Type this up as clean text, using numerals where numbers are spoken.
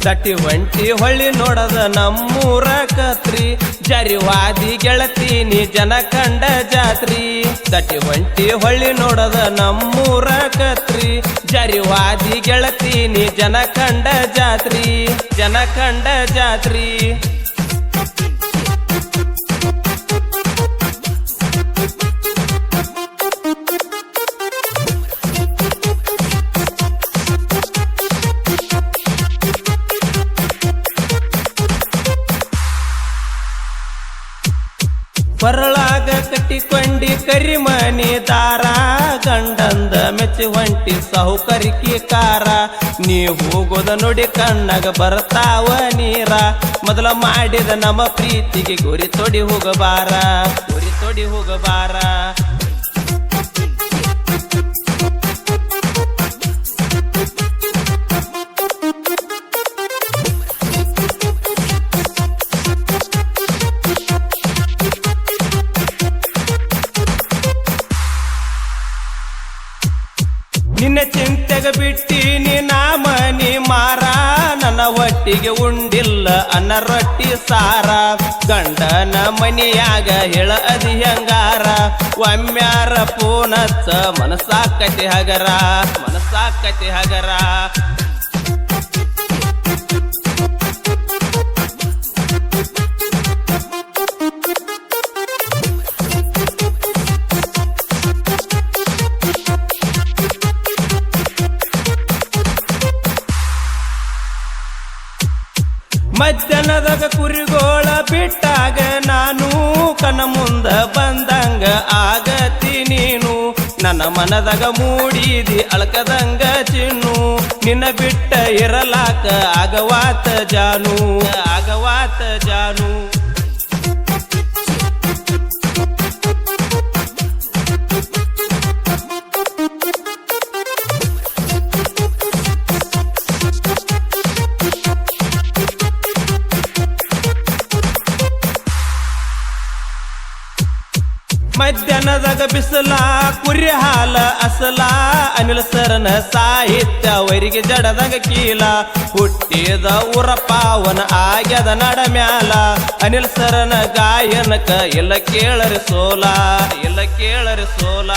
ದಟ್ಟಿ ಒಂಟಿ ಹೊಳ್ಳಿ ನೋಡದ ನಮ್ಮೂರ ಕತ್ರಿ ಜರಿವಾದಿ ಗೆಳತೀನಿ ಜನ ಕಂಡ ಜಾತ್ರಿ ದಟ್ಟಿ ಒಂಟಿ ಹೊಳ್ಳಿ ನೋಡದ ನಮ್ಮೂರ ಕತ್ರಿ ಜರಿವಾದಿ ಗೆಳತೀನಿ ಜನ ಕಂಡ ಜಾತ್ರಿ ಜನ ಕಂಡ ಜಾತ್ರಿ ಕೊರಳಾಗ ಕಟ್ಟಿಕೊಂಡಿ ಕರಿಮನಿ ದಾರ ಗಂಡಂದ ಮೆಚ್ಚಿ ಹೊಂಟಿ ಸಾಹುಕರಿಕಿ ಕಾರ ನೀ ಹೋಗೋದ ನೋಡಿ ಕಣ್ಣಾಗ ಬರ್ತಾವ ನೀರ ಮೊದಲ ಮಾಡಿದ ನಮ್ಮ ಪ್ರೀತಿಗೆ ಗುರಿ ತೊಡಿ ಹೋಗಬಾರ ಗುರಿ ತೊಡಿ ಹೋಗಬಾರ ನಿನ್ನ ಚಿಂತೆಗ ಬಿಟ್ಟೀನಿ ನಾಮನಿ ಮಾರ ನನ್ನ ಒಟ್ಟಿಗೆ ಉಂಡಿಲ್ಲ ಅನ್ನ ರೊಟ್ಟಿ ಸಾರ ಗಂಡನ ಮನಿಯಾಗ ಹೇಳ ಅದಿ ಹಂಗಾರ ಒಮ್ಮ್ಯಾರ ಪೂನಚ್ಚ ಮನಸಾಕತಿ ಹಗರ ಮನಸಾಕತಿ ಹಗರ ಮಧ್ಯಾಹ್ನದಾಗ ಕುರಿಗೋಳ ಬಿಟ್ಟಾಗ ನಾನು ಕನ ಮುಂದ ಬಂದಂಗ ಆಗತಿ ನೀನು ನನ್ನ ಮನದಾಗ ಮೂಡಿದಿ ಅಳಕದಂಗ ಚಿನ್ನು ನಿನ್ನ ಬಿಟ್ಟ ಇರಲಾಕ ಆಗವಾತ ಜಾನು ಆಗವಾತ ಜಾನು ಮಧ್ಯಾಹ್ನದಾಗ ಬಿಸಲ ಕುರಿ ಹಾಲ ಅಸಲ ಅನಿಲ ಸರನ ಸಾಹಿತ್ಯ ಅವರಿಗೆ ಜಡದಾಗ ಕೀಲ ಹುಟ್ಟಿದ ಊರ ಪಾವನ ಆಗ್ಯದ ನಡ ಮ್ಯಾಲ ಅನಿಲ ಸರನ ಗಾಯನಕ ಎಲ್ಲ ಕೇಳರಿ ಸೋಲ ಎಲ್ಲ ಕೇಳರಿ ಸೋಲ